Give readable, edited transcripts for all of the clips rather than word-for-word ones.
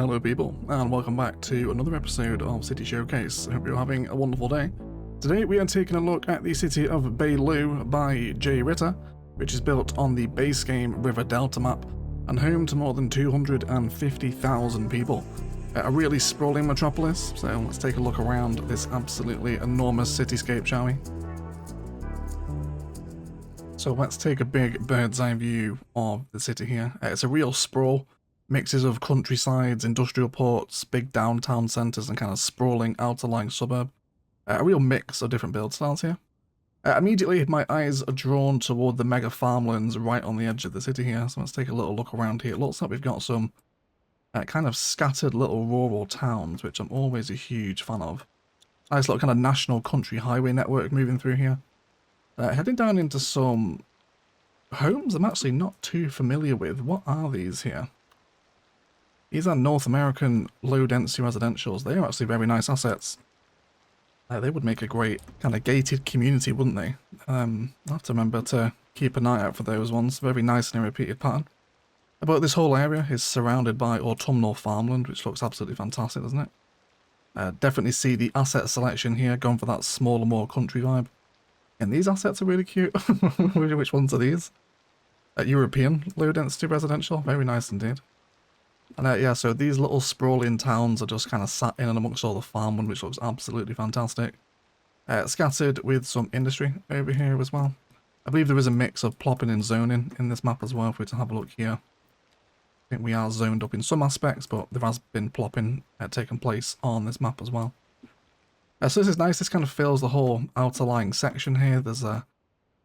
Hello people, and welcome back to another episode of City Showcase. I hope you're having a wonderful day. Today we are taking a look at the city of Bayo by Jay Ritter, which is built on the base game River Delta map, and home to more than 250,000 people. A really sprawling metropolis, so let's take a look around this absolutely enormous cityscape, shall we? So let's take a big bird's eye view of the city here. It's a real sprawl. Mixes of countrysides, industrial ports, big downtown centres and kind of sprawling outer-lying suburb. A real mix of different build styles here. Immediately my eyes are drawn toward the mega farmlands right on the edge of the city here, so let's take a little look around here. It looks like we've got some kind of scattered little rural towns, which I'm always a huge fan of. Nice little kind of national country highway network moving through here. Heading down into some homes I'm actually not too familiar with. What are these here? These are North American low-density residentials. They are actually very nice assets. They would make a great kind of gated community, wouldn't they? I'll have to remember to keep an eye out for those ones. Very nice and repeated pattern. But this whole area is surrounded by autumnal farmland, which looks absolutely fantastic, doesn't it? Definitely see the asset selection here, going for that smaller, more country vibe. And these assets are really cute. Which ones are these? European low-density residential. Very nice indeed. And yeah, so these little sprawling towns are just kind of sat in and amongst all the farmland, which looks absolutely fantastic. Scattered with some industry over here as well. I believe there is a mix of plopping and zoning in this map as well, if we were to have a look here. I think we are zoned up in some aspects, but there has been plopping taking place on this map as well. So this is nice. This kind of fills the whole outer lying section here. There's a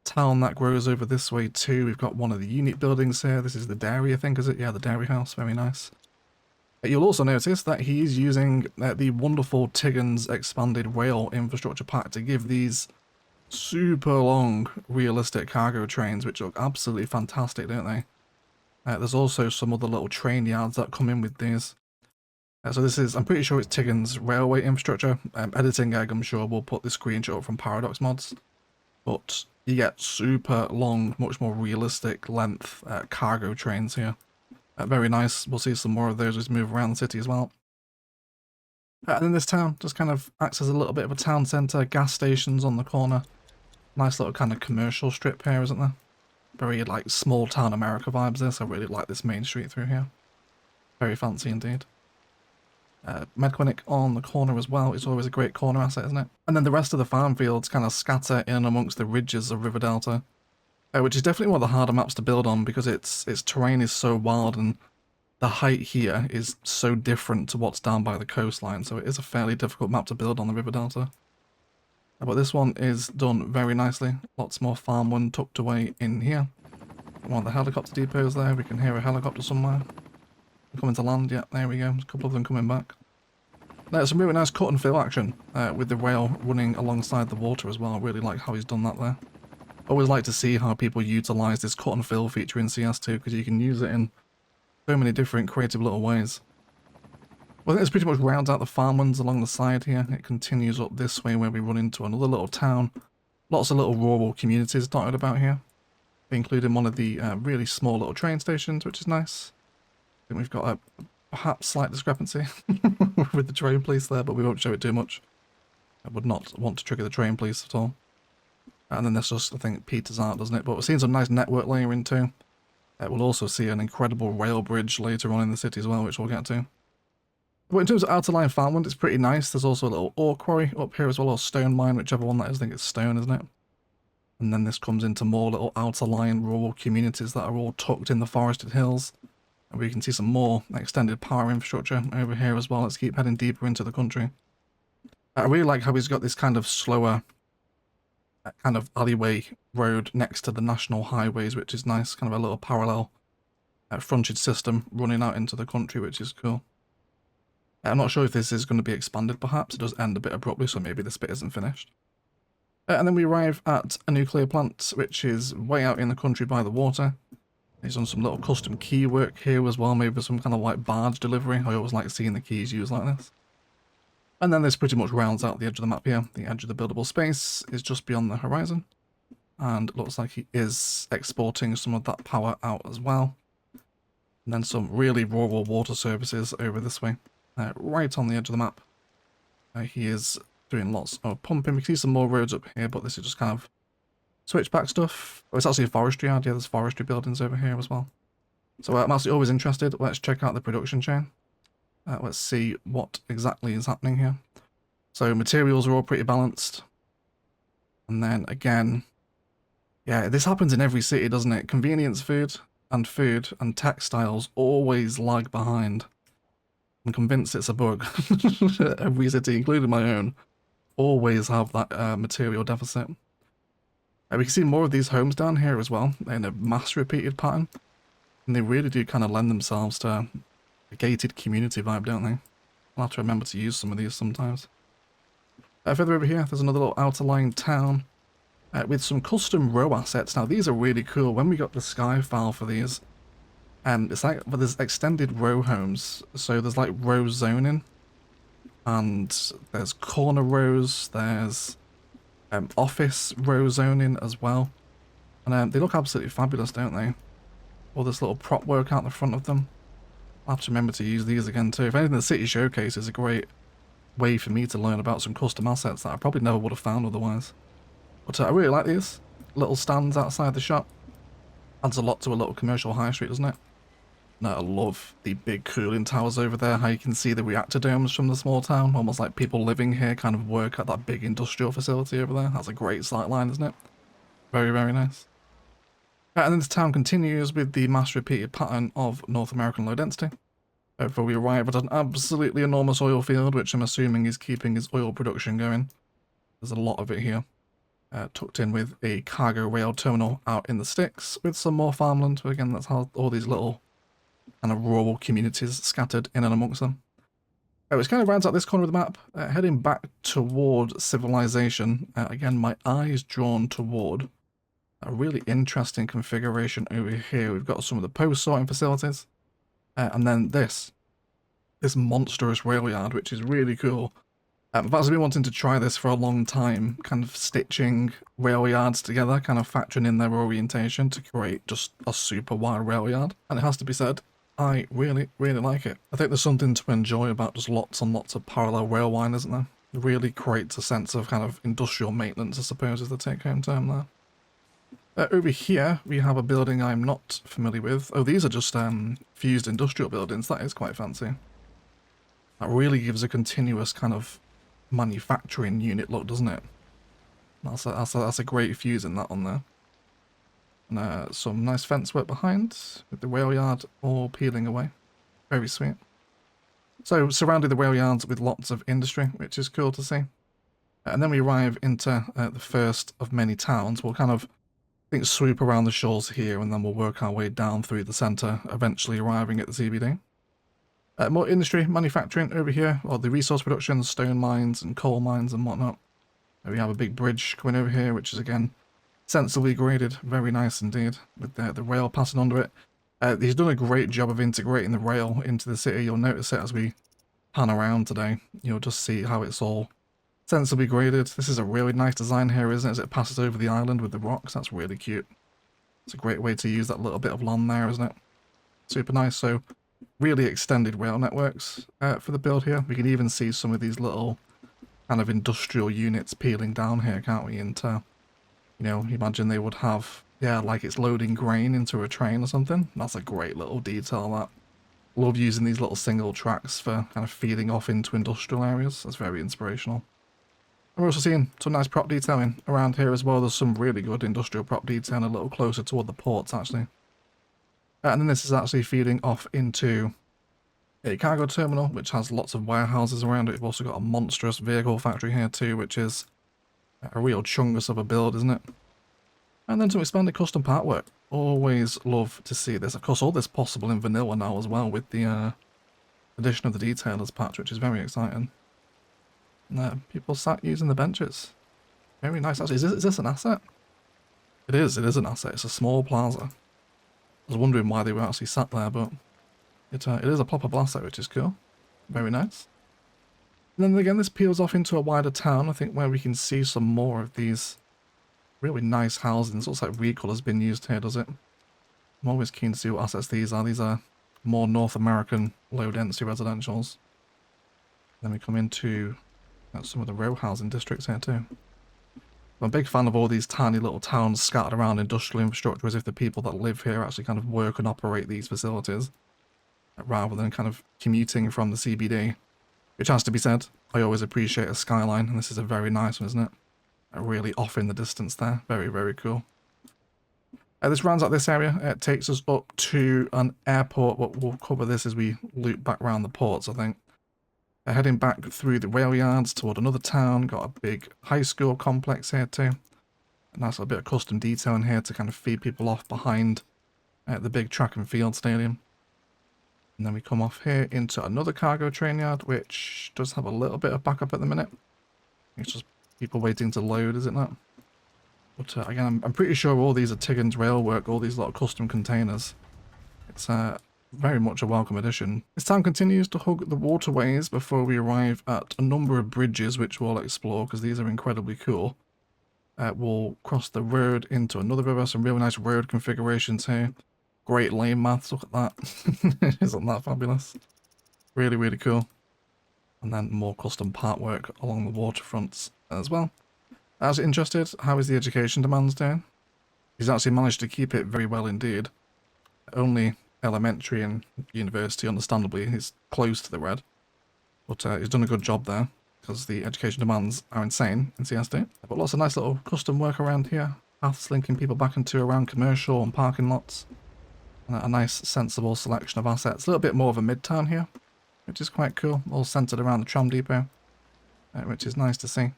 town that grows over this way too. We've got one of the unit buildings here. This is the dairy, I think, is it? Yeah, the dairy house. Very nice. You'll also notice that he is using the wonderful Tiggan's expanded rail infrastructure pack to give these super long realistic cargo trains, which look absolutely fantastic, don't they? There's also some other little train yards that come in with these. So this is, I'm pretty sure it's Tiggan's railway infrastructure. Editing egg, I'm sure, will put the screenshot up from Paradox Mods. But you get super long, much more realistic length cargo trains here. Very nice. We'll see some more of those as we move around the city as well. And then this town just kind of acts as a little bit of a town centre. Gas stations on the corner. Nice little kind of commercial strip here, isn't there? Very like small town America vibes this. I really like this main street through here. Very fancy indeed. Med clinic on the corner as well. It's always a great corner asset, isn't it? And then the rest of the farm fields kind of scatter in amongst the ridges of River Delta. Which is definitely one of the harder maps to build on because its terrain is so wild and the height here is so different to what's down by the coastline, so it is a fairly difficult map to build on the River Delta. But this one is done very nicely. Lots more farmland tucked away in here. One of the helicopter depots there. We can hear a helicopter somewhere. Coming to land, yeah, there we go. There's a couple of them coming back. There's some really nice cut and fill action with the rail running alongside the water as well. I really like how he's done that there. Always like to see how people utilise this cut and fill feature in CS2 because you can use it in so many different creative little ways. Well, I think this pretty much rounds out the farmlands along the side here. It continues up this way where we run into another little town. Lots of little rural communities dotted about here, including one of the really small little train stations, which is nice. I think we've got a perhaps slight discrepancy with the train police there, but we won't show it too much. I would not want to trigger the train police at all. And then this just, I think, peters out, doesn't it? But we're seeing some nice network layering too. We'll also see an incredible rail bridge later on in the city as well, which we'll get to. But in terms of outer line farmland, it's pretty nice. There's also a little ore quarry up here as well, or stone mine, whichever one that is. I think it's stone, isn't it? And then this comes into more little outer line rural communities that are all tucked in the forested hills. And we can see some more extended power infrastructure over here as well. Let's keep heading deeper into the country. I really like how he's got this kind of slower kind of alleyway road next to the national highways, which is nice. Kind of a little parallel frontage system running out into the country, which is cool. I'm not sure if this is going to be expanded, perhaps. It does end a bit abruptly, so maybe this bit isn't finished. And then we arrive at a nuclear plant, which is way out in the country by the water. He's done some little custom key work here as well, maybe some kind of like barge delivery. I always like seeing the keys used like this. And then this pretty much rounds out the edge of the map here. The edge of the buildable space is just beyond the horizon. And it looks like he is exporting some of that power out as well. And then some really rural water services over this way, right on the edge of the map. He is doing lots of pumping. We can see some more roads up here, but this is just kind of switchback stuff. Oh, it's actually a forestry yard. Yeah, there's forestry buildings over here as well. So I'm actually always interested. Let's check out the production chain. Let's see what exactly is happening here. So materials are all pretty balanced. And then again, yeah, this happens in every city, doesn't it? Convenience food and textiles always lag behind. I'm convinced it's a bug. Every city, including my own, always have that material deficit. We can see more of these homes down here as well, in a mass repeated pattern. And they really do kind of lend themselves to a gated community vibe, don't they? I'll have to remember to use some of these sometimes. Further over here, there's another little outer lying town with some custom row assets. Now, these are really cool. When we got the Sky file for these, it's like, well, there's extended row homes. So there's like row zoning, and there's corner rows, there's office row zoning as well. And they look absolutely fabulous, don't they? All this little prop work out the front of them. I'll have to remember to use these again too. If anything, the City Showcase is a great way for me to learn about some custom assets that I probably never would have found otherwise. But I really like these little stands outside the shop. Adds a lot to a little commercial high street, doesn't it? No, I love the big cooling towers over there, how you can see the reactor domes from the small town, almost like people living here kind of work at that big industrial facility over there. That's a great sight line, isn't it? Very, very nice. And then this town continues with the mass repeated pattern of North American low density. Before we arrive at an absolutely enormous oil field, which I'm assuming is keeping his oil production going. There's a lot of it here. Tucked in with a cargo rail terminal out in the sticks, with some more farmland. Again, that's how all these little kind of rural communities scattered in and amongst them. Which kind of rounds out this corner of the map. Heading back toward civilization. Again, my eye is drawn toward a really interesting configuration over here. We've got some of the post sorting facilities. And then this monstrous rail yard, which is really cool. I've actually been wanting to try this for a long time, kind of stitching rail yards together, kind of factoring in their orientation to create just a super wide rail yard. And it has to be said, I really, really like it. I think there's something to enjoy about just lots and lots of parallel rail line, isn't there? It really creates a sense of kind of industrial maintenance, I suppose, is the take-home term there. Over here, we have a building I'm not familiar with. Oh, these are just fused industrial buildings. That is quite fancy. That really gives a continuous kind of manufacturing unit look, doesn't it? That's a great fuse in that on there. And some nice fence work behind, with the rail yard all peeling away. Very sweet. So, surrounded the rail yards with lots of industry, which is cool to see. And then we arrive into the first of many towns. We'll kind of swoop around the shores here, and then we'll work our way down through the centre, eventually arriving at the CBD. More industry, manufacturing over here, or the resource production, stone mines and coal mines and whatnot. We have a big bridge coming over here, which is again sensibly graded, very nice indeed, with the rail passing under it. He's done a great job of integrating the rail into the city. You'll notice it as we pan around today. You'll just see how it's all sensibly graded. This is a really nice design here, isn't it, as it passes over the island with the rocks. That's really cute. It's a great way to use that little bit of land there, isn't it? Super nice. So really extended rail networks for the build here. We can even see some of these little kind of industrial units peeling down here, can't we? Into, you know, imagine they would have, yeah, like it's loading grain into a train or something. That's a great little detail, that. Love using these little single tracks for kind of feeding off into industrial areas. That's very inspirational. We're also seeing some nice prop detailing around here as well. There's some really good industrial prop detailing a little closer toward the ports, actually. And then this is actually feeding off into a cargo terminal, which has lots of warehouses around it. We've also got a monstrous vehicle factory here too, which is a real chungus of a build, isn't it? And then some expanded custom part work. Always love to see this. Of course, all this possible in vanilla now as well, with the addition of the detailers patch, which is very exciting. People sat using the benches. Very nice. Actually, is this an asset? It is an asset. It's a small plaza. I was wondering why they were actually sat there, but it is a proper asset, which is cool. Very nice. And then again, this peels off into a wider town, I think, where we can see some more of these really nice housings. Looks like Recall has been used here, does it? I'm always keen to see what assets these are. These are more North American low-density residentials. Then we come into some of the row housing districts here too. I'm a big fan of all these tiny little towns scattered around industrial infrastructure, as if the people that live here actually kind of work and operate these facilities, rather than kind of commuting from the CBD. Which has to be said, I always appreciate a skyline, and this is a very nice one, isn't it? Really off in the distance there. Very, very cool. This rounds out this area. It takes us up to an airport, but we'll cover this as we loop back around the ports, I think. Heading back through the rail yards toward another town. Got a big high school complex here too. A nice little bit of custom detail in here to kind of feed people off behind the big track and field stadium. And then we come off here into another cargo train yard, which does have a little bit of backup at the minute. It's just people waiting to load, is it not? But again, I'm pretty sure all these are Tiggins rail work, all these little custom containers. It's very much a welcome addition. This town continues to hug the waterways before we arrive at a number of bridges, which we'll explore because these are incredibly cool. We'll cross the road into another river, some really nice road configurations here. Great lane maths, look at that. Isn't that fabulous? Really, really cool. And then more custom part work along the waterfronts as well. As interested, how is the education demands doing? He's actually managed to keep it very well indeed. Only elementary and university, understandably, is close to the red. But he's done a good job there, because the education demands are insane in CSD. But lots of nice little custom work around here. Paths linking people back into around commercial and parking lots. And a nice, sensible selection of assets. A little bit more of a mid-town here, which is quite cool. All centered around the tram depot, which is nice to see.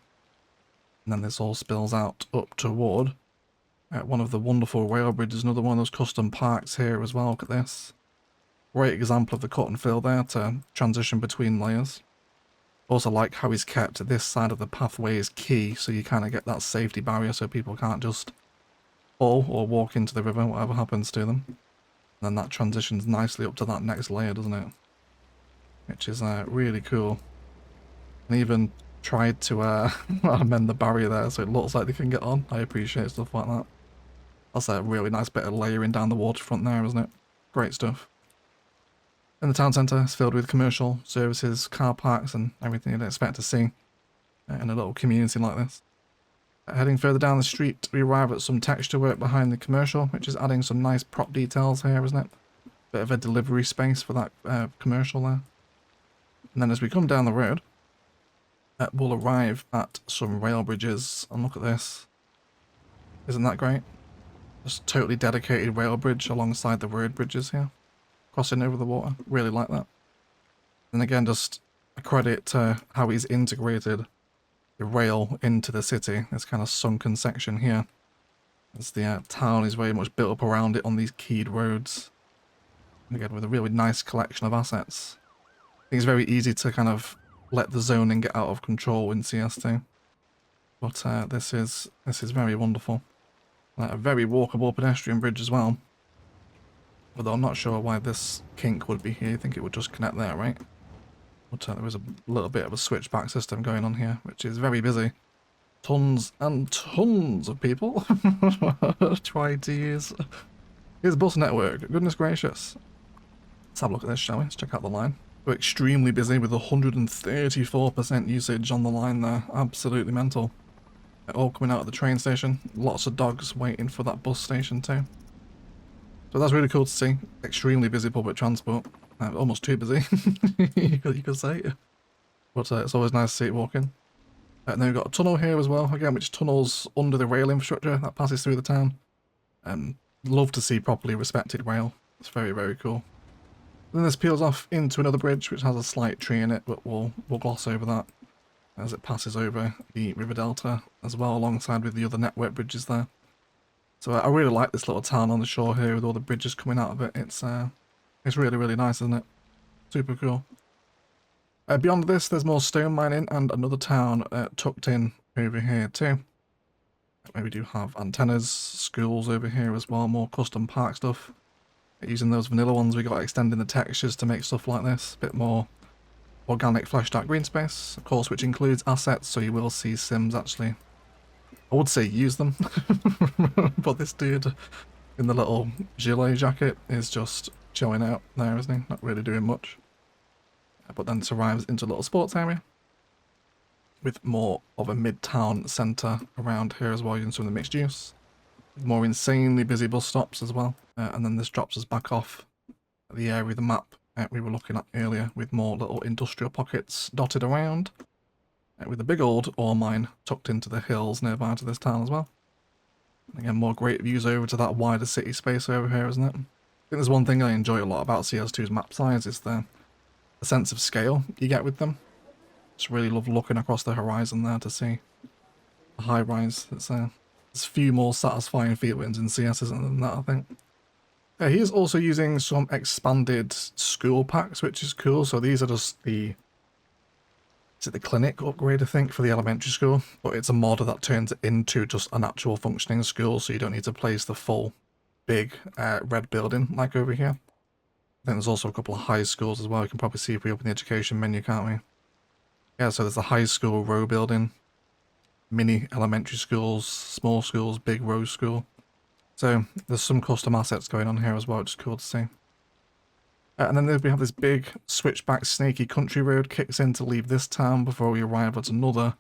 And then this all spills out up toward one of the wonderful rail bridges, another one of those custom parks here as well. Look at this. Great example of the cut and fill there to transition between layers. Also like how he's kept this side of the pathway is key, so you kind of get that safety barrier so people can't just fall or walk into the river, whatever happens to them. And then that transitions nicely up to that next layer, doesn't it? Which is really cool. And even tried to amend the barrier there so it looks like they can get on. I appreciate stuff like that. That's a really nice bit of layering down the waterfront there, isn't it? Great stuff. And the town centre is filled with commercial services, car parks and everything you'd expect to see in a little community like this. Heading further down the street, we arrive at some texture work behind the commercial, which is adding some nice prop details here, isn't it? Bit of a delivery space for that commercial there. And then as we come down the road, we'll arrive at some rail bridges, and look at this. Isn't that great? Just totally dedicated rail bridge alongside the road bridges here, crossing over the water. Really like that. And again, just a credit to how he's integrated the rail into the city. This kind of sunken section here, as the town is very much built up around it on these keyed roads. And again, with a really nice collection of assets. I think it's very easy to kind of let the zoning get out of control in CS2, but this is very wonderful. A very walkable pedestrian bridge as well, although I'm not sure why this kink would be here. I think it would just connect there, right? But there is a little bit of a switchback system going on here, which is very busy. Tons and tons of people trying to use his bus network. Goodness gracious. Let's have a look at this, shall we? Let's check out the line. We're extremely busy with 134% usage on the line there. Absolutely mental. All coming out of the train station. Lots of dogs waiting for that bus station too. So that's really cool to see. Extremely busy public transport. Almost too busy, you could say. But it's always nice to see it walking. And then we've got a tunnel here as well, again, which tunnels under the rail infrastructure that passes through the town. Love to see properly respected rail. It's very, very cool. Then this peels off into another bridge, which has a slight tree in it, but we'll gloss over that as it passes over the river delta as well, alongside with the other network bridges there. So I really like this little town on the shore here with all the bridges coming out of it. It's really, really nice, isn't it? Super cool. Beyond this, there's more stone mining and another town tucked in over here too. We do have antennas, schools over here as well, more custom park stuff. Using those vanilla ones, we got extending the textures to make stuff like this. A bit more organic fleshed out green space, of course, which includes assets, so you will see Sims actually, I would say use them. But this dude in the little gilet jacket is just chilling out there, isn't he? Not really doing much. But then arrives into a little sports area with more of a mid-town centre around here as well, using some of the mixed use. More insanely busy bus stops as well. And then this drops us back off at the area of the map we were looking at earlier, with more little industrial pockets dotted around, with a big old ore mine tucked into the hills nearby to this town as well. Again, more great views over to that wider city space over here, isn't it? I think there's one thing I enjoy a lot about CS2's map size is the sense of scale you get with them. Just really love looking across the horizon there to see the high rise. There's a few more satisfying feelings in CS, isn't there, than that, I think. He is also using some expanded school packs, which is cool. So these are just the clinic upgrade, I think, for the elementary school, but it's a mod that turns it into just an actual functioning school, so you don't need to place the full big red building like over here. Then there's also a couple of high schools as well. You can probably see if we open the education menu, can't we? Yeah, so there's the high school row building, mini elementary schools, small schools, big row school. So there's some custom assets going on here as well, which is cool to see. And then we have this big switchback snaky country road kicks in to leave this town before we arrive at another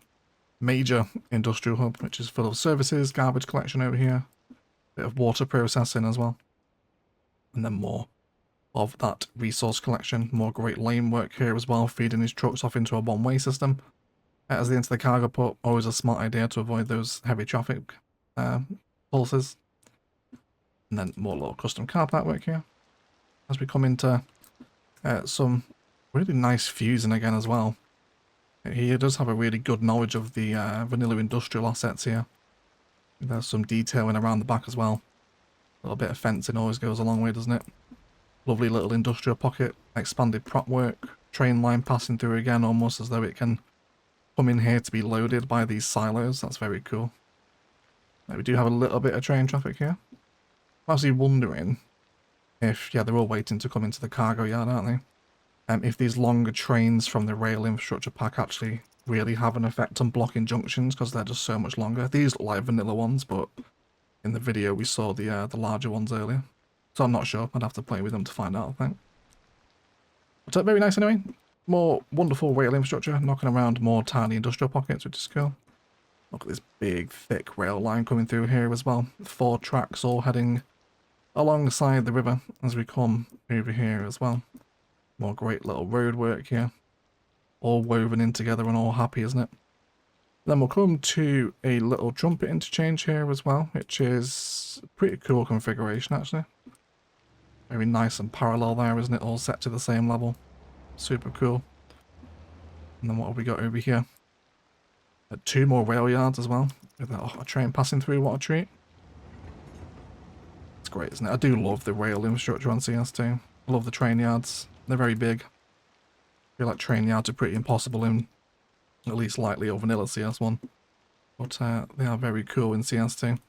major industrial hub, which is full of services, garbage collection over here, bit of water processing as well. And then more of that resource collection, more Great Lane work here as well, feeding these trucks off into a one-way system. As they enter the cargo port, always a smart idea to avoid those heavy traffic pulses. And then more little custom car park work here. As we come into some really nice fusing again as well. He does have a really good knowledge of the vanilla industrial assets here. There's some detailing around the back as well. A little bit of fencing always goes a long way, doesn't it? Lovely little industrial pocket, expanded prop work, train line passing through again, almost as though it can come in here to be loaded by these silos. That's very cool. We do have a little bit of train traffic here. I'm actually wondering if, yeah, they're all waiting to come into the cargo yard, aren't they? If these longer trains from the rail infrastructure pack actually really have an effect on blocking junctions, because they're just so much longer. These look like vanilla ones, but in the video we saw the larger ones earlier. So I'm not sure. I'd have to play with them to find out, I think. But very nice anyway. More wonderful rail infrastructure, knocking around more tiny industrial pockets, which is cool. Look at this big, thick rail line coming through here as well. 4 tracks all heading alongside the river as we come over here as well. More great little road work here. All woven in together and all happy, isn't it? Then we'll come to a little trumpet interchange here as well, which is a pretty cool configuration actually. Very nice and parallel there, isn't it? All set to the same level. Super cool. And then what have we got over here? 2 more rail yards as well, with a train passing through. What a treat. It's great, isn't it? I do love the rail infrastructure on CS2. I love the train yards. They're very big. I feel like train yards are pretty impossible in at least lightly or vanilla CS1. But they are very cool in CS2.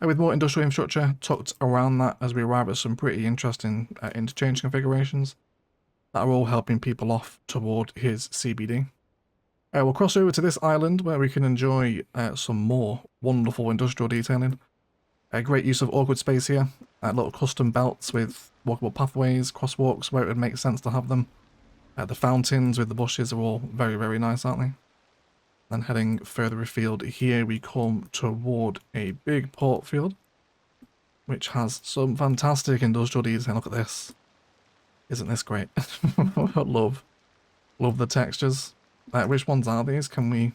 With more industrial infrastructure tucked around that as we arrive at some pretty interesting interchange configurations that are all helping people off toward his CBD. We'll cross over to this island where we can enjoy some more wonderful industrial detailing. Great use of awkward space here. Little custom belts with walkable pathways, crosswalks where it would make sense to have them. The fountains with the bushes are all very, very nice, aren't they? Then heading further afield here we come toward a big port field, which has some fantastic industrial detail. Look at this. Isn't this great? love the textures. Which ones are these? Can we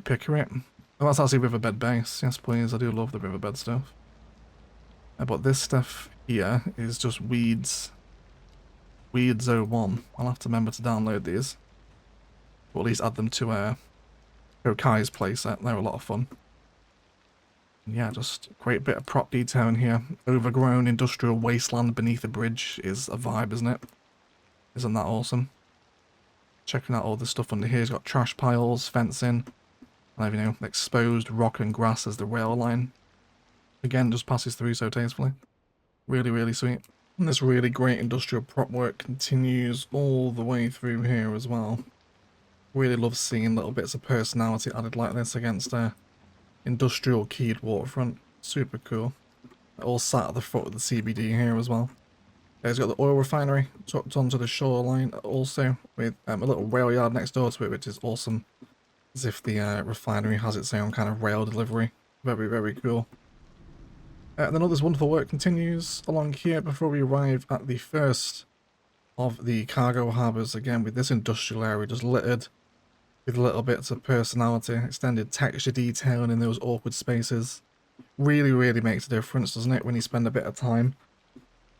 picker it? Oh, that's actually Riverbed base. Yes, please. I do love the Riverbed stuff. But this stuff here is just Weeds 01. I'll have to remember to download these. Or at least add them to Kai's playset. They're a lot of fun. Yeah, just a great bit of prop detail in here. Overgrown industrial wasteland beneath a bridge is a vibe, isn't it? Isn't that awesome? Checking out all this stuff under here. He's got trash piles, fencing, and you know, exposed rock and grass as the rail line. Again, just passes through so tastefully. Really, really sweet. And this really great industrial prop work continues all the way through here as well. Really love seeing little bits of personality added like this against industrial keyed waterfront. Super cool. All sat at the foot of the CBD here as well. It's got the oil refinery tucked onto the shoreline also, with a little rail yard next door to it, which is awesome. As if the refinery has its own kind of rail delivery. Very, very cool. And then all this wonderful work continues along here before we arrive at the first of the cargo harbours, again with this industrial area just littered with little bits of personality, extended texture detailing in those awkward spaces. Really, really makes a difference, doesn't it, when you spend a bit of time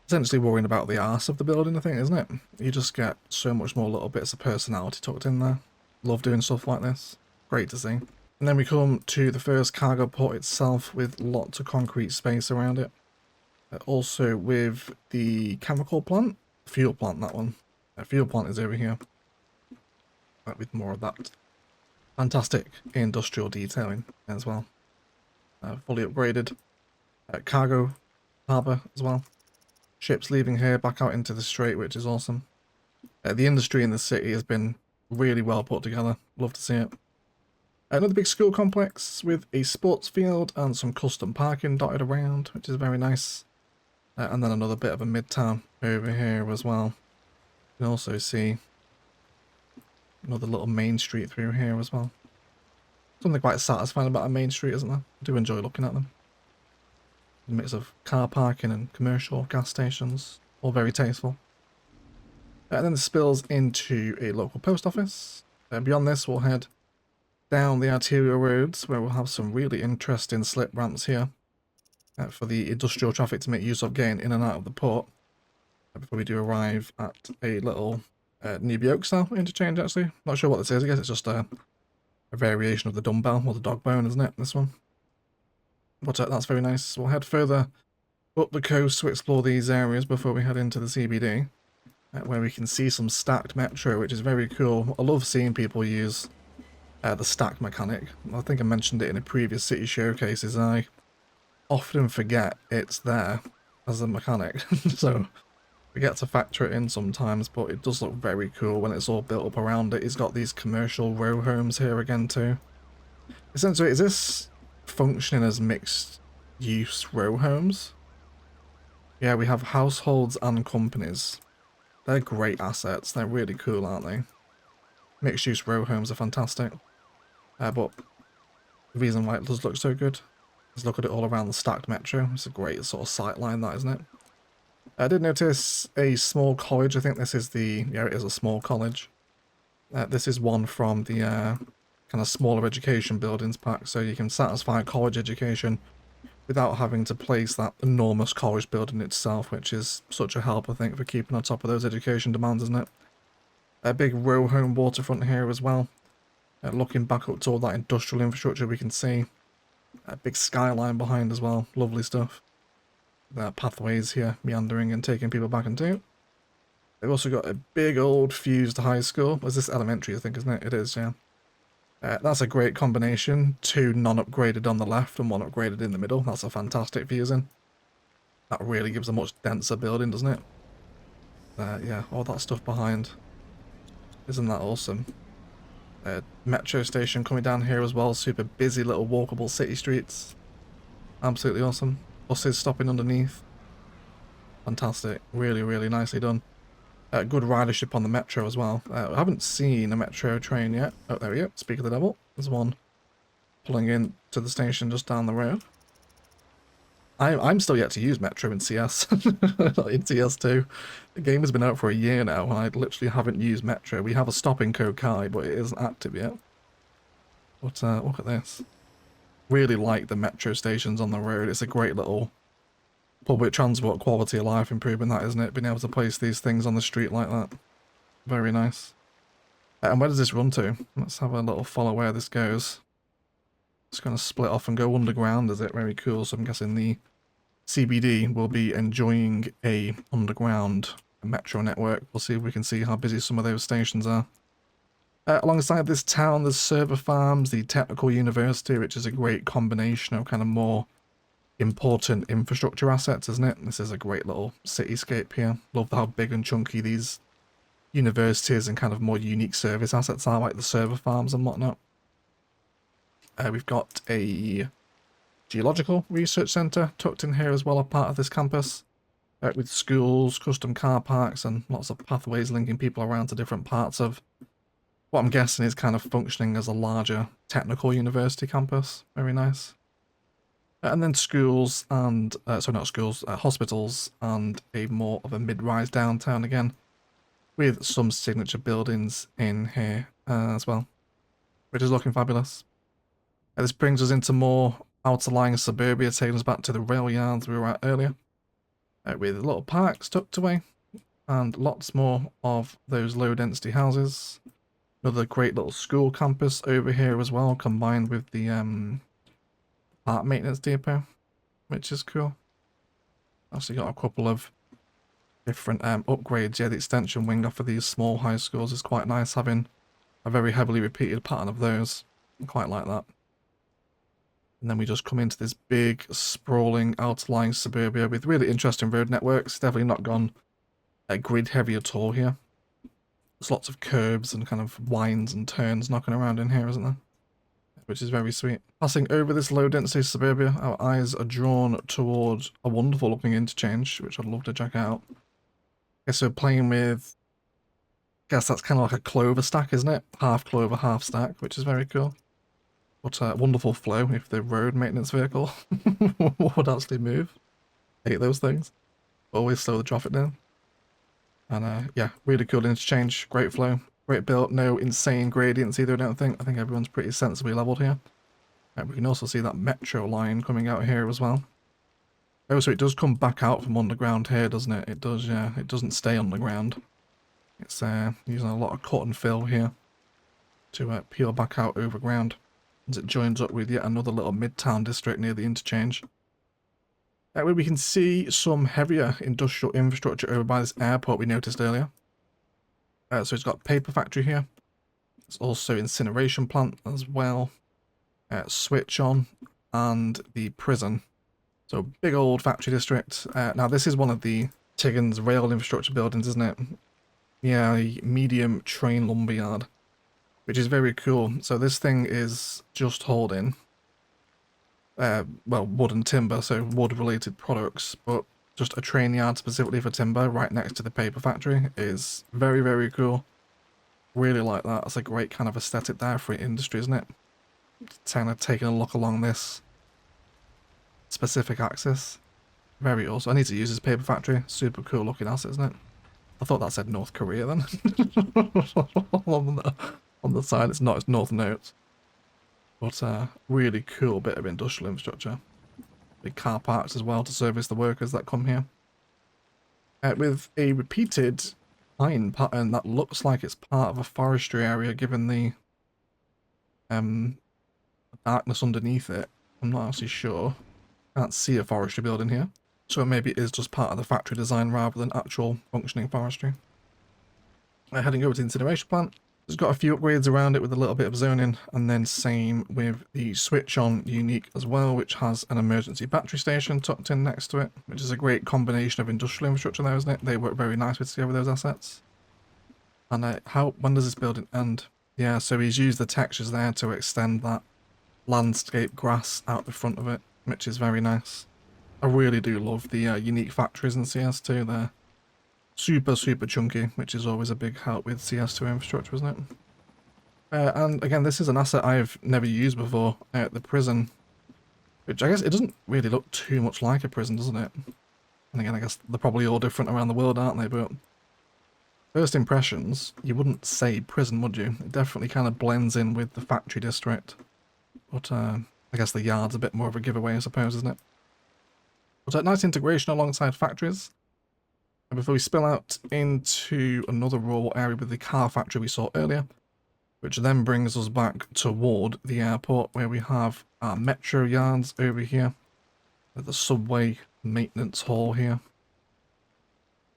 essentially worrying about the arse of the building, I think, isn't it? You just get so much more little bits of personality tucked in there. Love doing stuff like this. Great to see. And then we come to the first cargo port itself with lots of concrete space around it. Also with the chemical plant, fuel plant, that one. Fuel plant is over here. With more of that fantastic industrial detailing as well. Fully upgraded. Cargo harbour as well. Ships leaving here back out into the strait, which is awesome. The industry in the city has been really well put together. Love to see it. Another big school complex with a sports field and some custom parking dotted around, which is very nice. And then another bit of a midtown over here as well. You can also see another little main street through here as well. Something quite satisfying about a main street, isn't there? I do enjoy looking at them. A mix of car parking and commercial gas stations, all very tasteful. And then it spills into a local post office. And beyond this, we'll head down the arterial roads, where we'll have some really interesting slip ramps here for the industrial traffic to make use of getting in and out of the port. Before we do arrive at a little New York style interchange, actually. Not sure what this is. I guess it's just a variation of the dumbbell or the dog bone, isn't it? This one. But that's very nice. We'll head further up the coast to explore these areas before we head into the CBD, where we can see some stacked metro, which is very cool. I love seeing people use the stack mechanic. I think I mentioned it in a previous city showcases. I often forget it's there as a mechanic, so forget to factor it in sometimes, but it does look very cool when it's all built up around it. It's got these commercial row homes here again too. Essentially, is this functioning as mixed use row homes? Yeah, we have households and companies. They're great assets. They're really cool, aren't they? Mixed use row homes are fantastic. But the reason why it does look so good is look at it all around the stacked metro. It's a great sort of sight line, that, isn't it? I did notice a small college. I think this is the... yeah, it is a small college. This is one from the kind of smaller education buildings pack, so you can satisfy college education without having to place that enormous college building itself, which is such a help, I think, for keeping on top of those education demands, isn't it? A big row home waterfront here as well. Looking back up to all that industrial infrastructure, we can see a big skyline behind as well. Lovely stuff. The pathways here meandering and taking people back into. They've also got a big old fused high school. Was this elementary, I think, isn't it? It is, yeah. That's a great combination. 2 non-upgraded on the left and 1 upgraded in the middle. That's a fantastic fusing. That really gives a much denser building, doesn't it? Yeah, all that stuff behind. Isn't that awesome? Metro station coming down here as well. Super busy little walkable city streets. Absolutely awesome. Buses stopping underneath. Fantastic. Really, really nicely done. Good ridership on the metro as well. I haven't seen a metro train yet. Oh, there we go. Speak of the devil. There's one pulling in to the station just down the road. I'm still yet to use metro in CS. In CS2. The game has been out for a year now and I literally haven't used metro. We have a stopping code Kai, but it isn't active yet. But look at this. Really like the metro stations on the road. It's a great little public transport quality of life improvement, that, isn't it? Being able to place these things on the street like that. Very nice. And where does this run to? Let's have a little follow where this goes. It's going to split off and go underground, is it? Very cool. So I'm guessing the CBD will be enjoying a underground metro network. We'll see if we can see how busy some of those stations are. Alongside this town, there's server farms, the technical university, which is a great combination of kind of more important infrastructure assets, isn't it? This is a great little cityscape here. Love how big and chunky these universities and kind of more unique service assets are, like the server farms and whatnot. We've got a geological research centre tucked in here as well, a part of this campus. with schools, custom car parks, and lots of pathways linking people around to different parts of what I'm guessing is kind of functioning as a larger technical university campus. Very nice. And then schools and, sorry, not schools, hospitals, and a more of a mid-rise downtown again, with some signature buildings in here as well, which is looking fabulous. This brings us into more outer-lying suburbia, taking us back to the rail yards we were at earlier, with little parks tucked away, and lots more of those low-density houses. Another great little school campus over here as well, combined with the part maintenance depot, which is cool. Also got a couple of different upgrades. Yeah, the extension wing off of these small high schools is quite nice, having a very heavily repeated pattern of those. I quite like that. And then we just come into this big, sprawling, outlying suburbia with really interesting road networks. Definitely not gone grid heavy at all here. There's lots of curbs and kind of winds and turns knocking around in here, isn't there? Which is very sweet. Passing over this low-density suburbia, our eyes are drawn towards a wonderful-looking interchange, which I'd love to check out. Okay, so playing with, I guess that's kind of like a clover stack, isn't it? Half clover, half stack, which is very cool. What a wonderful flow if the road maintenance vehicle would actually move. Hate those things. Always slow the traffic down. And yeah, really cool interchange, great flow, great build, no insane gradients either, I don't think. I think everyone's pretty sensibly leveled here. We can also see that metro line coming out here as well. Oh, so it does come back out from underground here, doesn't it? It does, yeah. It doesn't stay underground. It's using a lot of cut and fill here to peel back out overground as it joins up with yet another little midtown district near the interchange. Where we can see some heavier industrial infrastructure over by this airport we noticed earlier. So it's got a paper factory here. There's also incineration plant as well. Switch on and the prison. So big old factory district. Now this is one of the Tiggin's rail infrastructure buildings, isn't it? Yeah, a medium train lumberyard, which is very cool. So this thing is just holding well, wood and timber, so wood-related products, but just a train yard specifically for timber right next to the paper factory is very, very cool. Really like that. That's a great kind of aesthetic there for industry, isn't it? Just kind of taking a look along this specific axis. Very awesome. I need to use this paper factory. Super cool looking asset, isn't it? I thought that said North Korea then. on the side, it's not, it's North Notes. But really cool bit of industrial infrastructure. Big car parks as well to service the workers that come here. With a repeated line pattern that looks like it's part of a forestry area given the darkness underneath it. I'm not actually sure. Can't see a forestry building here. So maybe it is just part of the factory design rather than actual functioning forestry. Heading over to the incineration plant. It's got a few upgrades around it with a little bit of zoning, and then same with the switch on unique as well, which has an emergency battery station tucked in next to it, which is a great combination of industrial infrastructure there, isn't it? They work very nicely together, those assets. And when does this building end? Yeah, so he's used the textures there to extend that landscape grass out the front of it, which is very nice. I really do love the unique factories in CS2 there. Super, super chunky, which is always a big help with CS2 infrastructure, isn't it? And again, this is an asset I've never used before, the prison. Which I guess it doesn't really look too much like a prison, doesn't it? And again, I guess they're probably all different around the world, aren't they? But first impressions, you wouldn't say prison, would you? It definitely kind of blends in with the factory district. But I guess the yard's a bit more of a giveaway, I suppose, isn't it? But a nice integration alongside factories. And before we spill out into another rural area with the car factory we saw earlier, which then brings us back toward the airport where we have our metro yards over here, with the subway maintenance hall here.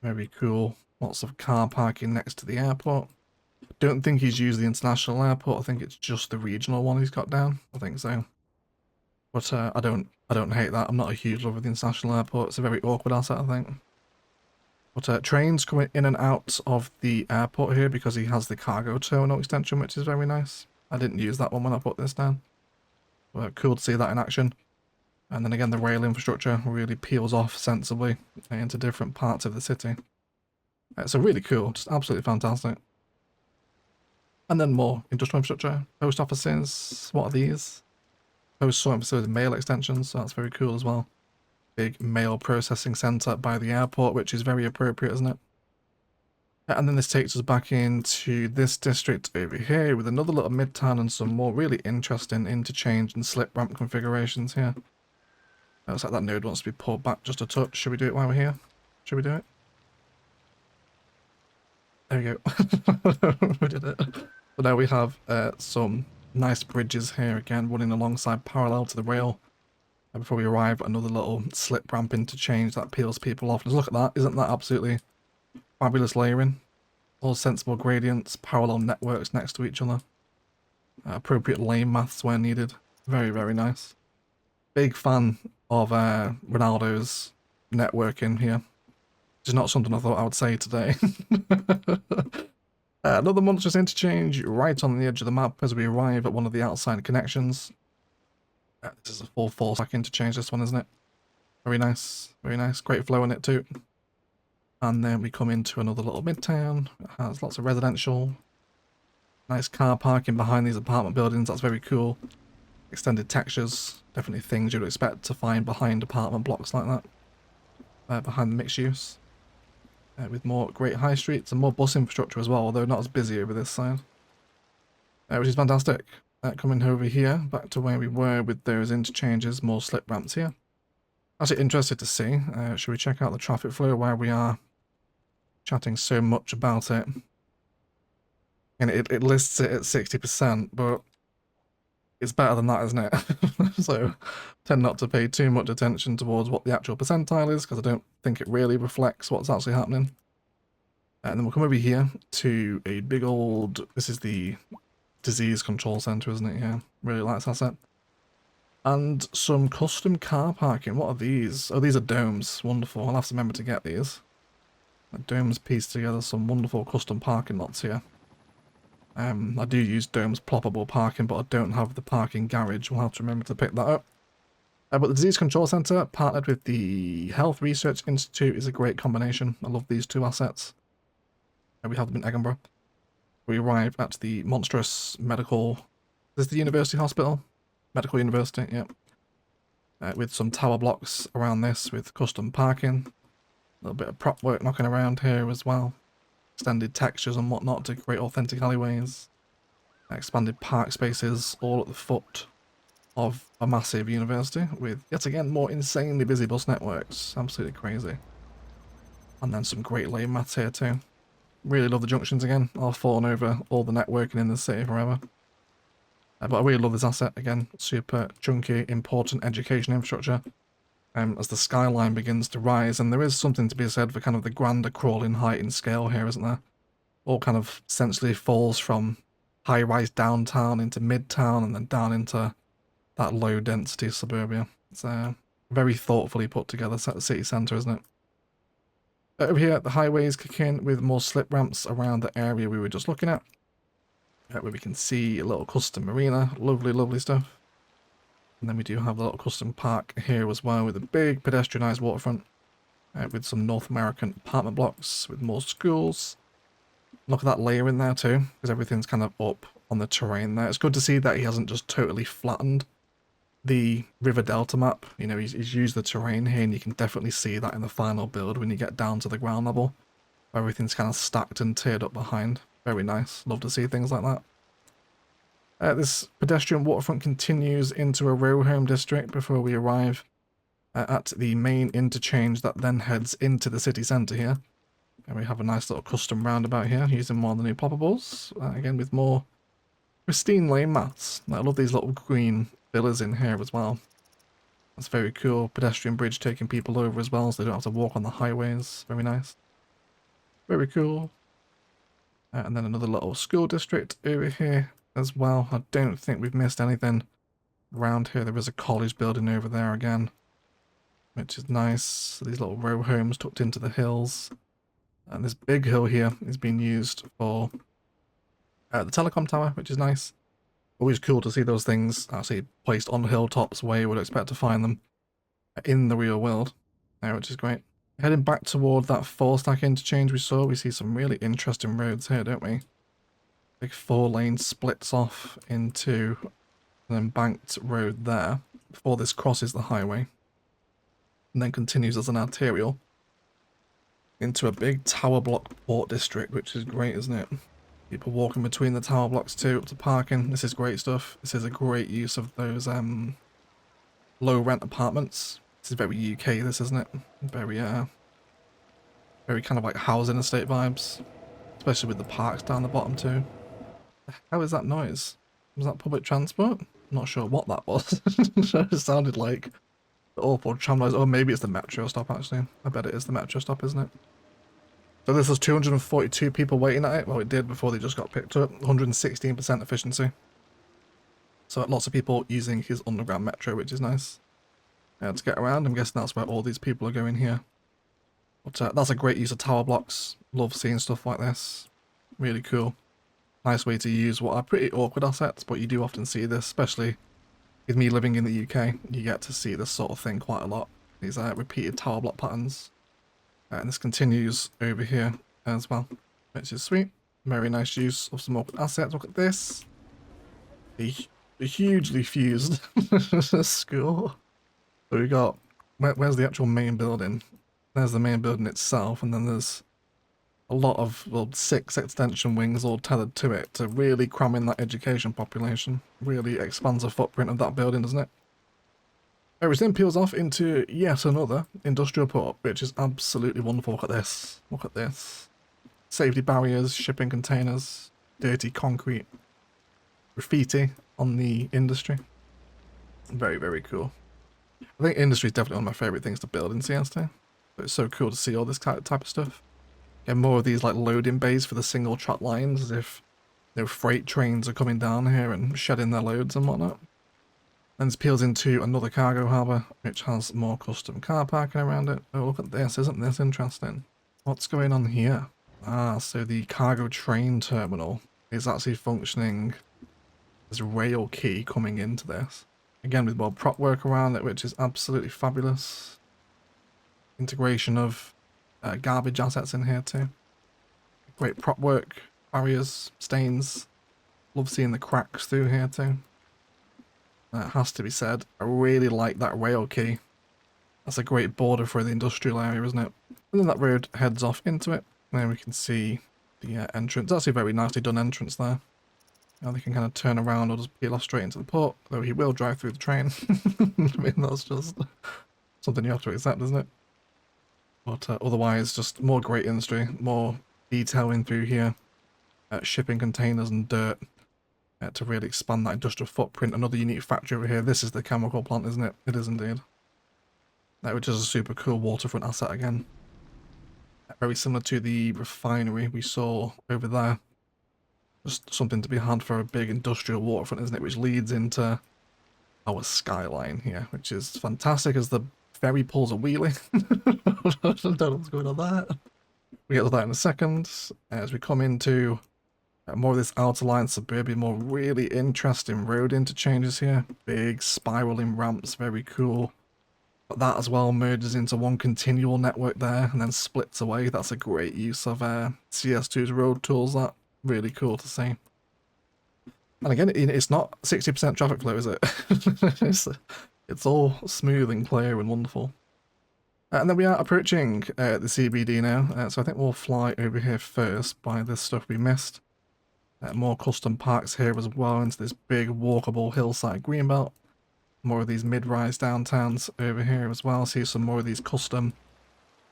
Very cool. Lots of car parking next to the airport. Don't think he's used the international airport. I think it's just the regional one he's got down. I think so. But I don't hate that. I'm not a huge lover of the international airport. It's a very awkward asset, I think. But trains coming in and out of the airport here because he has the cargo terminal extension, which is very nice. I didn't use that one when I put this down. But cool to see that in action. And then again, the rail infrastructure really peels off sensibly into different parts of the city. So really cool, just absolutely fantastic. And then more industrial infrastructure, post offices. What are these? Post sorting facilities, mail extensions, so that's very cool as well. Big mail processing centre by the airport, which is very appropriate, isn't it? And then this takes us back into this district over here with another little midtown and some more really interesting interchange and slip ramp configurations here. Looks like that node wants to be pulled back just a touch. Should we do it while we're here? Should we do it? There we go. We did it. So now we have some nice bridges here again, running alongside parallel to the rail. And before we arrive at another little slip ramp interchange that peels people off. Just look at that. Isn't that absolutely fabulous layering? All sensible gradients, parallel networks next to each other. Appropriate lane maths where needed. Very, very nice. Big fan of Ronaldo's networking here. Which is not something I thought I would say today. Another monstrous interchange right on the edge of the map as we arrive at one of the outside connections. This is a full four-stack interchange, this one, isn't it? Very nice, very nice. Great flow in it too. And then we come into another little midtown. It has lots of residential. Nice car parking behind these apartment buildings. That's very cool. Extended textures. Definitely things you'd expect to find behind apartment blocks like that. Behind the mixed use. With more great high streets and more bus infrastructure as well, although not as busy over this side. Which is fantastic. Coming over here, back to where we were with those interchanges, more slip ramps here. Actually interested to see. Should we check out the traffic flow while we are chatting so much about it? And it lists it at 60%, but it's better than that, isn't it? So tend not to pay too much attention towards what the actual percentile is, because I don't think it really reflects what's actually happening. And then we'll come over here to a big old, this is the disease control center, isn't it? Yeah, really like this asset. And some custom car parking. What are these? Oh, these are domes. Wonderful. I'll have to remember to get these. The domes pieced together some wonderful custom parking lots here. I do use domes ploppable parking, but I don't have the parking garage. We'll have to remember to pick that up. But the Disease Control Center, partnered with the Health Research Institute, is a great combination. I love these two assets. We have them in Edinburgh. We arrive at the monstrous medical... Is this the University Hospital? Medical University, yeah. With some tower blocks around this with custom parking. A little bit of prop work knocking around here as well. Extended textures and whatnot to create authentic alleyways. Expanded park spaces all at the foot of a massive university with, yet again, more insanely busy bus networks. Absolutely crazy. And then some great lane maths here too. Really love the junctions again. I've fallen over all the networking in the city forever. But I really love this asset again. Super chunky, important education infrastructure. As the skyline begins to rise, and there is something to be said for kind of the grander crawling height and scale here, isn't there? All kind of essentially falls from high-rise downtown into midtown and then down into that low-density suburbia. It's very thoughtfully put together city centre, isn't it? Over here, the highways kick in with more slip ramps around the area we were just looking at. Where we can see a little custom marina. Lovely, lovely stuff. And then we do have a little custom park here as well with a big pedestrianised waterfront. With some North American apartment blocks with more schools. Look at that layer in there too, because everything's kind of up on the terrain there. It's good to see that he hasn't just totally flattened the River Delta map. You know, he's used the terrain here, and you can definitely see that in the final build when you get down to the ground level. Everything's kind of stacked and tiered up behind. Very nice. Love to see things like that. This pedestrian waterfront continues into a row home district before we arrive at the main interchange that then heads into the city centre here. And we have a nice little custom roundabout here using one of the new poppables. Again with more pristine lane maths. I love these little green villas in here as well. That's very cool. Pedestrian bridge taking people over as well, so they don't have to walk on the highways. Very nice. Very cool. And then another little school district over here as well. I don't think we've missed anything around here. There is a college building over there again, which is nice. These little row homes tucked into the hills. And this big hill here is being used for the telecom tower, which is nice. Always cool to see those things actually placed on hilltops where you would expect to find them. in the real world, which is great. Heading back toward that 4-stack interchange we saw, we see some really interesting roads here, don't we? Big 4-lane splits off into an embanked road there before this crosses the highway, and then continues as an arterial into a big tower block port district, which is great, isn't it? People walking between the tower blocks too, up to parking. This is great stuff. This is a great use of those low rent apartments. This is very UK, this, isn't it? Very kind of like housing estate vibes, especially with the parks down the bottom too. How is that noise? Was that public transport? I'm not sure what that was. It sounded like awful tram noise. Or maybe it's the metro stop, actually. I bet it is the metro stop, isn't it? So this was 242 people waiting at it. Well, it did before they just got picked up. 116% efficiency. So lots of people using his underground metro, which is nice. To get around, I'm guessing that's where all these people are going here. But that's a great use of tower blocks. Love seeing stuff like this. Really cool. Nice way to use what are pretty awkward assets, but you do often see this, especially with me living in the UK. You get to see this sort of thing quite a lot. These repeated tower block patterns. And this continues over here as well, which is sweet. Very nice use of some awkward assets. Look at this. A hugely fused school. So we got, where's the actual main building? There's the main building itself, and then there's a lot of, well, 6 extension wings all tethered to it to really cram in that education population. Really expands the footprint of that building, doesn't it? Which then peels off into yet another industrial port, which is absolutely wonderful. Look at this. Look at this. Safety barriers, shipping containers, dirty concrete, graffiti on the industry. Very, very cool. I think industry is definitely one of my favourite things to build in CST. But it's so cool to see all this type of stuff. Get more of these like loading bays for the single track lines, as if freight trains are coming down here and shedding their loads and whatnot. Then this peels into another cargo harbour, which has more custom car parking around it. Oh, look at this, isn't this interesting? What's going on here? So the cargo train terminal is actually functioning as a rail key coming into this. Again, with more prop work around it, which is absolutely fabulous. Integration of garbage assets in here too. Great prop work, barriers, stains. Love seeing the cracks through here too. That has to be said. I really like that rail key. That's a great border for the industrial area, isn't it? And then that road heads off into it. There we can see the entrance. That's a very nicely done entrance there. Now they can kind of turn around or just peel off straight into the port, though he will drive through the train. I mean, that's just something you have to accept, isn't it? But otherwise, just more great industry, more detailing through here. Shipping containers and dirt. To really expand that industrial footprint. Another unique factory over here. This is the chemical plant, isn't it? It is indeed. Which is a super cool waterfront asset again. Very similar to the refinery we saw over there. Just something to be had for a big industrial waterfront, isn't it? Which leads into our skyline here, which is fantastic as the ferry pulls a wheelie. I don't know what's going on there. We get to that in a second. As we come into more of this outer line suburbia, more really interesting road interchanges here. Big spiraling ramps, very cool. But that as well merges into one continual network there and then splits away. That's a great use of CS2's road tools. That really cool to see. And again, it's not 60% traffic flow, is it? It's all smooth and clear and wonderful. And then we are approaching the CBD now. So I think we'll fly over here first by this stuff we missed. More custom parks here as well into this big walkable hillside greenbelt. More of these mid-rise downtowns over here as well. See some more of these custom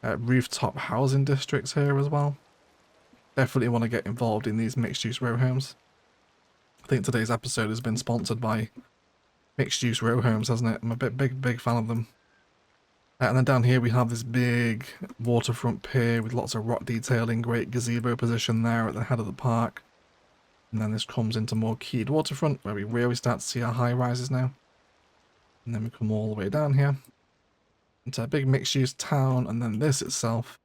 rooftop housing districts here as well. Definitely want to get involved in these mixed-use row homes. I think today's episode has been sponsored by mixed-use row homes, hasn't it? I'm a big fan of them. And then down here we have this big waterfront pier with lots of rock detailing, great gazebo position there at the head of the park. And then this comes into more keyed waterfront, where we really start to see our high rises now. And then we come all the way down here into a big mixed-use town, and then this itself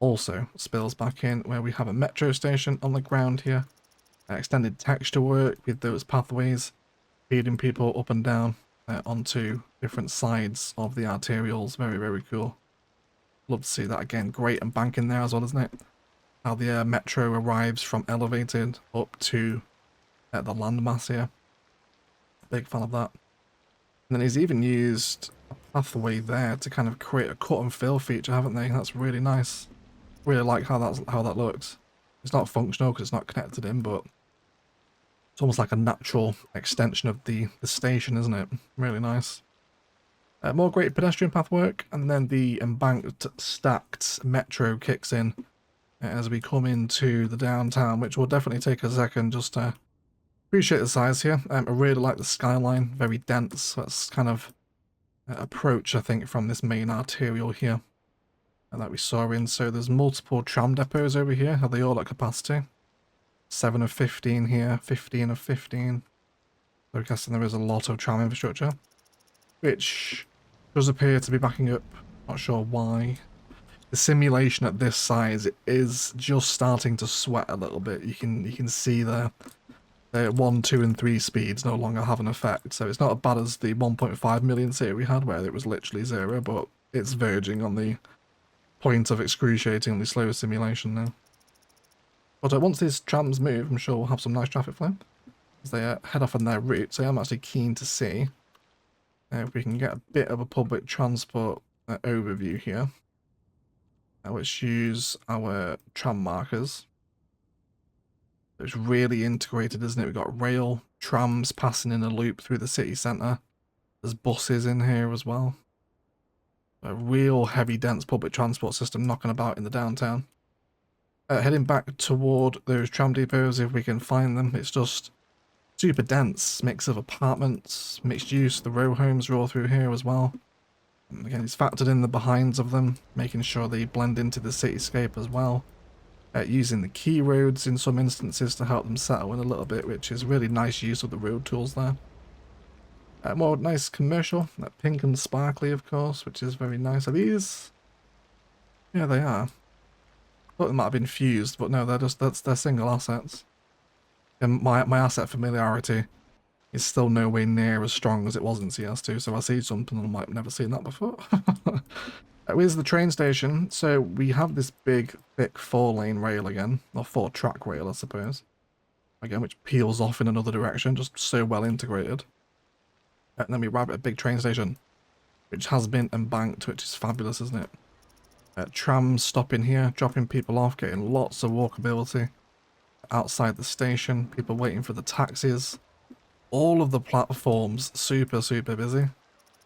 also spills back in, where we have a metro station on the ground here. Extended texture work with those pathways, feeding people up and down onto different sides of the arterials. Very, very cool. Love to see that again. Great embankment there as well, isn't it? How the metro arrives from elevated up to the landmass here. Big fan of that. And then he's even used a pathway there to kind of create a cut and fill feature, haven't they? That's really nice. Really like how that looks. It's not functional because it's not connected in, but it's almost like a natural extension of the station, isn't it? Really nice. More great pedestrian path work, and then the embanked stacked metro kicks in as we come into the downtown, which will definitely take a second just to appreciate the size here. I really like the skyline, very dense. That's kind of approach, I think, from this main arterial here that we saw in. So there's multiple tram depots over here. Are they all at capacity? 7 of 15 here, 15 of 15. So I'm guessing there is a lot of tram infrastructure, which does appear to be backing up. Not sure why. The simulation at this size is just starting to sweat a little bit. You can see the 1, 2, and 3 speeds no longer have an effect. So it's not as bad as the 1.5 million city we had, where it was literally 0, but it's verging on the point of excruciatingly slow simulation now. But once these trams move, I'm sure we'll have some nice traffic flow as they head off on their route. So I'm actually keen to see if we can get a bit of a public transport overview here. Let's use our tram markers. It's really integrated, isn't it? We've got rail, trams passing in a loop through the city centre. There's buses in here as well. A real heavy, dense public transport system knocking about in the downtown. Heading back toward those tram depots, if we can find them. It's just super dense. Mix of apartments, mixed use. The row homes are all through here as well. And again, it's factored in the behinds of them, making sure they blend into the cityscape as well. Using the key roads in some instances to help them settle in a little bit, which is really nice use of the road tools there. More nice commercial, pink and sparkly, of course, which is very nice. Are these? Yeah, they are. I thought they might have been fused, but no, they're single assets. And my asset familiarity is still nowhere near as strong as it was in CS2, so I see something and I'm like, never seen that before. Here's the train station. So we have this big, thick 4-lane rail again, or 4-track rail, I suppose. Again, which peels off in another direction, just so well integrated. And then we arrive at a big train station, which has been embanked, which is fabulous, isn't it? Trams stopping here, dropping people off, getting lots of walkability. Outside the station, people waiting for the taxis. All of the platforms super, super busy.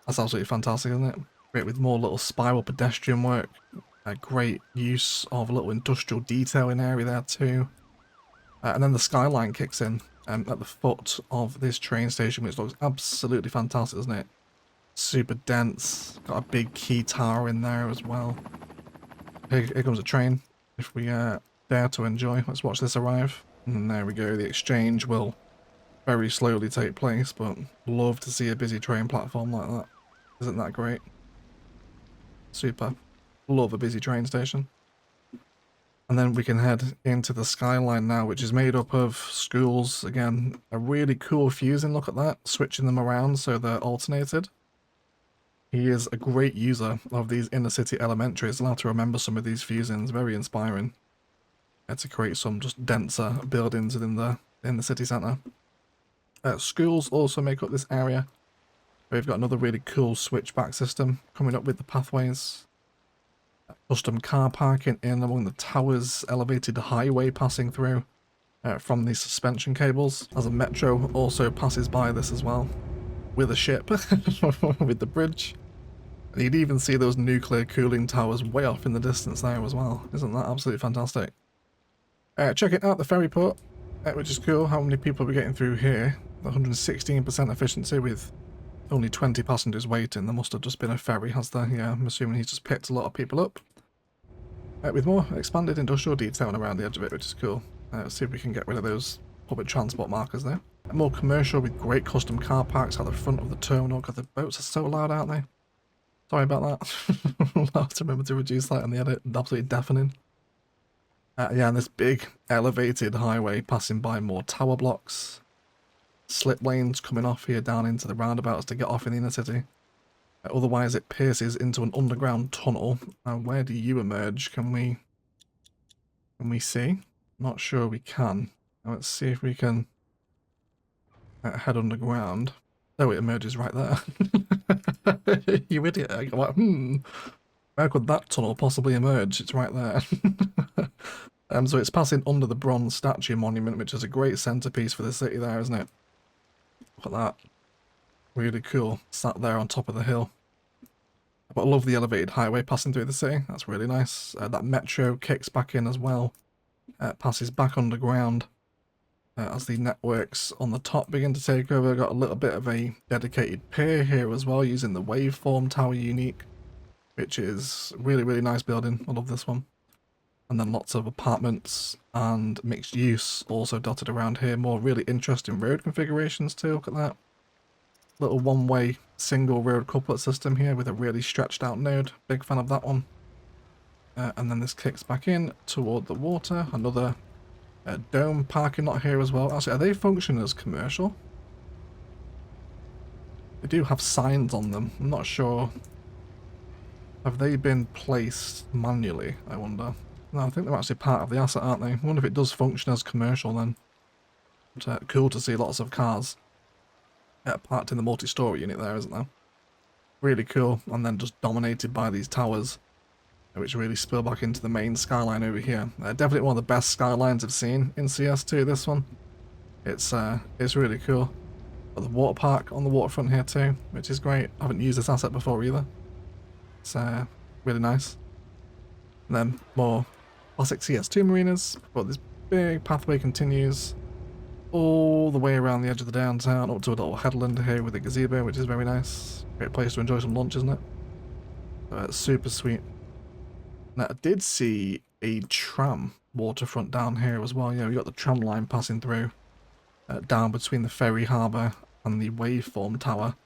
That's absolutely fantastic, isn't it? Great with more little spiral pedestrian work. Great use of a little industrial detailing area there too. And then the skyline kicks in at the foot of this train station, which looks absolutely fantastic, doesn't it? Super dense. Got a big key tower in there as well. Here comes a train. If we dare to enjoy, let's watch this arrive. And there we go. The exchange will very slowly take place, but love to see a busy train platform like that. Isn't that great? Super. Love a busy train station. And then we can head into the skyline now, which is made up of schools. Again, a really cool fusing. Look at that. Switching them around so they're alternated. He is a great user of these inner city elementaries. Allowed to remember some of these fusings. Very inspiring. To create some just denser buildings in the city centre. Schools also make up this area. We've got another really cool switchback system coming up with the pathways. Custom car parking in among the towers, elevated highway passing through from the suspension cables. As a metro also passes by this as well, with a ship, with the bridge. And you'd even see those nuclear cooling towers way off in the distance there as well. Isn't that absolutely fantastic? Checking out the ferry port, which is cool. How many people are we getting through here? 116% efficiency with only 20 passengers waiting. There must have just been a ferry, has there? Yeah, I'm assuming he's just picked a lot of people up. With more expanded industrial detailing around the edge of it, which is cool. Let's see if we can get rid of those public transport markers there. More commercial with great custom car parks at the front of the terminal. God, the boats are so loud, aren't they? Sorry about that. I'll have to remember to reduce that in the edit. Absolutely deafening. Yeah, and this big elevated highway passing by more tower blocks. Slip lanes coming off here down into the roundabouts to get off in the inner city. Otherwise, it pierces into an underground tunnel. And where do you emerge? Can we see? Not sure we can. Let's see if we can head underground. Oh, it emerges right there. You idiot. I go like, where could that tunnel possibly emerge? It's right there. So it's passing under the bronze statue monument, which is a great centerpiece for the city there, isn't it? Look at that. Really cool. Sat there on top of the hill. But I love the elevated highway passing through the city. That's really nice. That metro kicks back in as well. Passes back underground. As the networks on the top begin to take over. Got a little bit of a dedicated pier here as well, using the waveform tower unique, which is really, really nice building. I love this one. And then lots of apartments and mixed use also dotted around here. More really interesting road configurations too. Look at that. Little one-way single road couplet system here with a really stretched out node. Big fan of that one. And then this kicks back in toward the water. Another dome parking lot here as well. Actually, are they functioning as commercial? They do have signs on them. I'm not sure. Have they been placed manually, I wonder? No, I think they're actually part of the asset, aren't they? I wonder if it does function as commercial then. But, cool to see lots of cars parked in the multi-story unit there, isn't there? Really cool. And then just dominated by these towers, which really spill back into the main skyline over here. Definitely one of the best skylines I've seen in CS2, this one. It's really cool. Got the water park on the waterfront here too, which is great. I haven't used this asset before either. It's really nice. And then more classic CS2 marinas, but this big pathway continues all the way around the edge of the downtown, up to a little headland here with a gazebo, which is very nice. Great place to enjoy some lunch, isn't it? Super sweet. Now, I did see a tram waterfront down here as well. Yeah, we got the tram line passing through down between the ferry harbour and the waveform tower.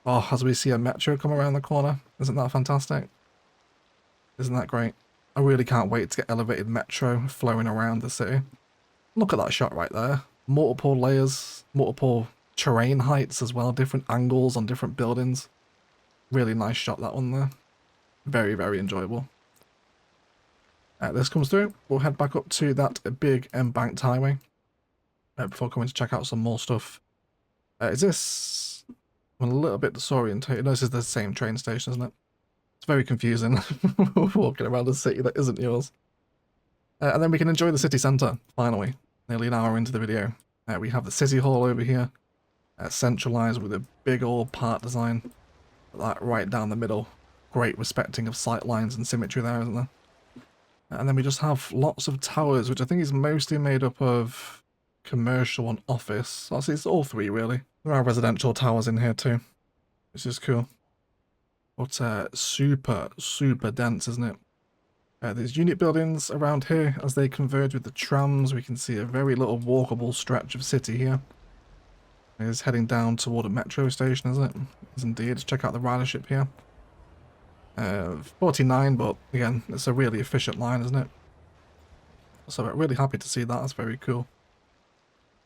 Oh, as we see a metro come around the corner. Isn't that fantastic? Isn't that great? I really can't wait to get elevated metro flowing around the city. Look at that shot right there. Multiple layers, multiple terrain heights as well, different angles on different buildings. Really nice shot, that one there. Very, very enjoyable. This comes through. We'll head back up to that big embanked highway before coming to check out some more stuff. Is this... I'm a little bit disorientated. No, this is the same train station, isn't it? It's very confusing walking around a city that isn't yours. And then we can enjoy the city centre, finally. Nearly an hour into the video. We have the city hall over here, centralised with a big old park design. That right down the middle. Great respecting of sight lines and symmetry there, isn't there? And then we just have lots of towers, which I think is mostly made up of commercial and office. Actually, it's all three, really. There are residential towers in here too, which is cool. But super, super dense, isn't it? There's unit buildings around here. As they converge with the trams, we can see a very little walkable stretch of city here. It's heading down toward a metro station, isn't it? Yes, indeed. Let's check out the ridership here. 49, but again, it's a really efficient line, isn't it? So I'm really happy to see that. That's very cool.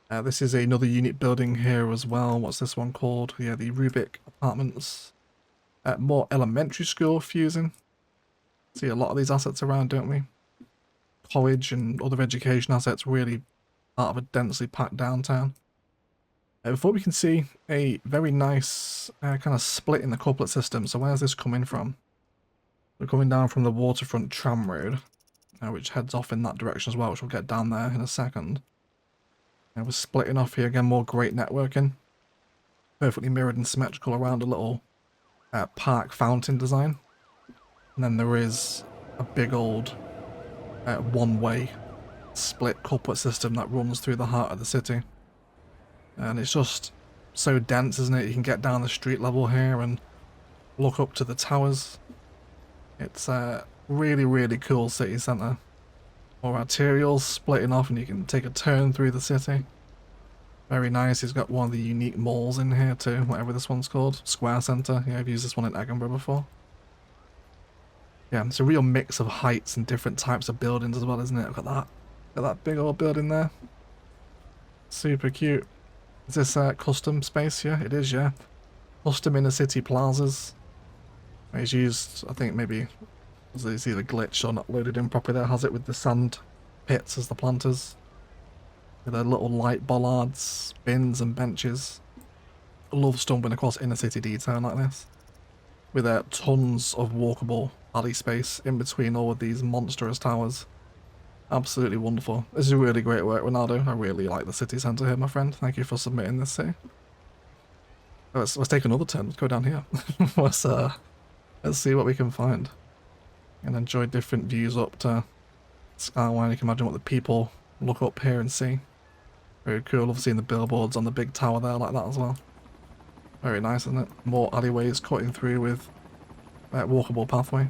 This is another unit building here as well. What's this one called? Yeah, the Rubik Apartments. More elementary school fusing. See a lot of these assets around, don't we? College and other education assets really part of a densely packed downtown. Before we can see a very nice kind of split in the couplet system. So where's this coming from? We're coming down from the Waterfront tram road, which heads off in that direction as well, which we'll get down there in a second. And we're splitting off here again, more great networking. Perfectly mirrored and symmetrical around a little park fountain design. And then there is a big old one-way split couplet system that runs through the heart of the city. And it's just so dense, isn't it? You can get down the street level here and look up to the towers. It's a really, really cool city centre. More arterials splitting off and you can take a turn through the city. Very nice. He's got one of the unique malls in here too, whatever this one's called. Square Centre. Yeah, I've used this one in Edinburgh before. Yeah, it's a real mix of heights and different types of buildings as well, isn't it? Look at that. Look at that big old building there. Super cute. Is this custom space? Yeah, it is, yeah. Custom inner city plazas. He's used, I think maybe it's either glitched or not loaded in properly there, has it, with the sand pits as the planters. With their little light bollards, bins and benches. I love stumbling across inner city detail like this. With tons of walkable alley space in between all of these monstrous towers. Absolutely wonderful. This is really great work, Ronaldo. I really like the city centre here, my friend. Thank you for submitting this city. Let's take another turn. Let's go down here. Let's see what we can find. And enjoy different views up to skyline. You can imagine what the people look up here and see. Very cool. Love seeing the billboards on the big tower there like that as well. Very nice, isn't it? More alleyways cutting through with walkable pathway.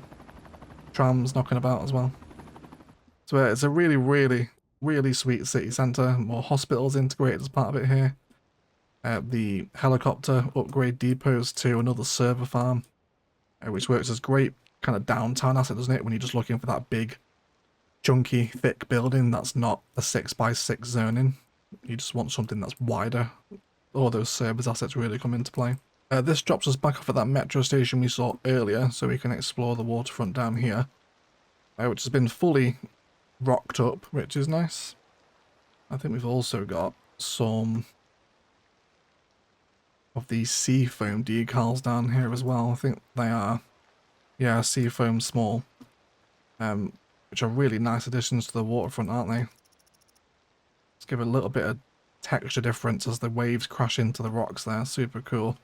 Trams knocking about as well. So it's a really, really, really sweet city centre. More hospitals integrated as part of it here. The helicopter upgrade depots to another server farm, which works as great kind of downtown asset, doesn't it? When you're just looking for that big, chunky, thick building that's not a 6x6 zoning. You just want something that's wider. All those servers assets really come into play. This drops us back off at that metro station we saw earlier, so we can explore the waterfront down here, which has been fully rocked up, which is nice. I think we've also got some of these seafoam decals down here as well. I think they are, yeah, seafoam small, which are really nice additions to the waterfront, aren't they? Let's give it a little bit of texture difference as the waves crash into the rocks there. Super cool.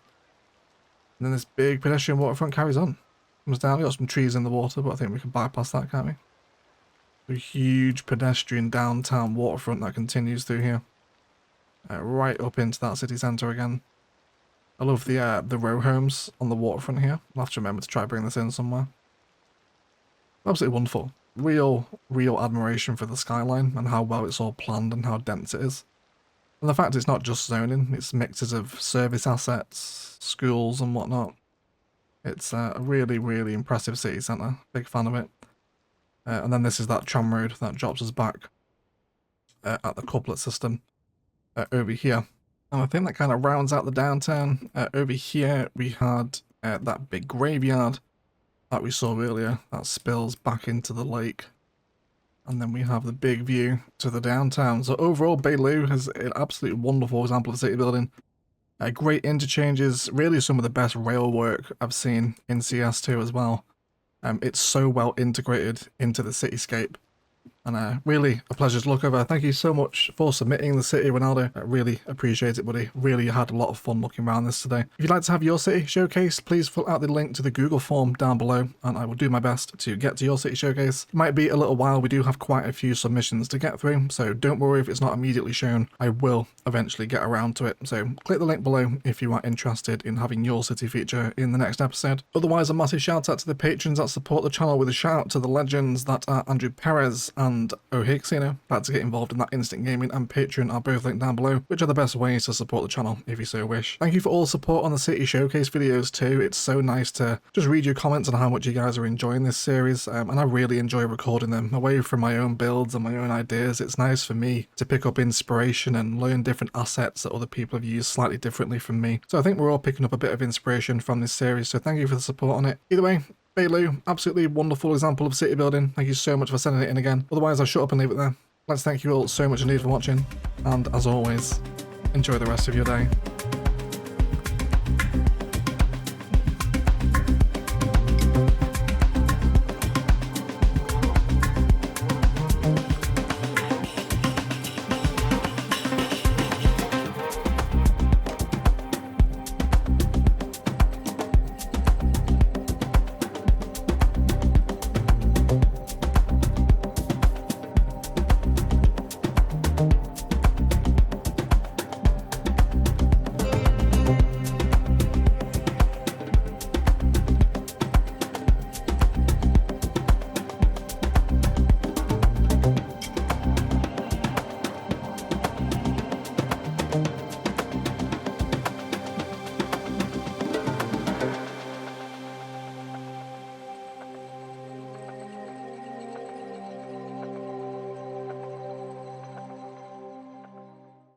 And then this big pedestrian waterfront carries on. Comes down. We've got some trees in the water, but I think we can bypass that, can't we? A huge pedestrian downtown waterfront that continues through here. Right up into that city centre again. I love the row homes on the waterfront here. I'll have to remember to try to bring this in somewhere. Absolutely wonderful. Real admiration for the skyline and how well it's all planned and how dense it is. And the fact it's not just zoning, it's mixes of service assets, schools and whatnot. It's a really, really impressive city centre. Big fan of it. And then this is that tram road that drops us back at the couplet system over here. And I think that kind of rounds out the downtown. Over here we had that big graveyard that we saw earlier that spills back into the lake. And then we have the big view to the downtown. So overall, Bayo has an absolutely wonderful example of city building. Great interchanges, really some of the best rail work I've seen in CS2 as well. It's so well integrated into the cityscape. And really a pleasure to look over. Thank you so much for submitting the city, Ronaldo. I really appreciate it, buddy. Really had a lot of fun looking around this today. If you'd like to have your city showcased, please fill out the link to the Google form down below, and I will do my best to get to your city showcase. It might be a little while. We do have quite a few submissions to get through, so don't worry if it's not immediately shown. I will eventually get around to it. So click the link below if you are interested in having your city feature in the next episode. Otherwise, a massive shout out to the patrons that support the channel, with a shout out to the legends that are Andrew Perez and O'Hicksino. Glad to get involved in that. Instant Gaming and Patreon are both linked down below, which are the best ways to support the channel if you so wish. Thank you for all the support on the City Showcase videos too. It's so nice to just read your comments on how much you guys are enjoying this series, and I really enjoy recording them. Away from my own builds and my own ideas, it's nice for me to pick up inspiration and learn different assets that other people have used slightly differently from me. So I think we're all picking up a bit of inspiration from this series, so thank you for the support on it. Either way, Bayo, absolutely wonderful example of city building. Thank you so much for sending it in again. Otherwise, I'll shut up and leave it there. Let's thank you all so much indeed for watching, and as always, enjoy the rest of your day.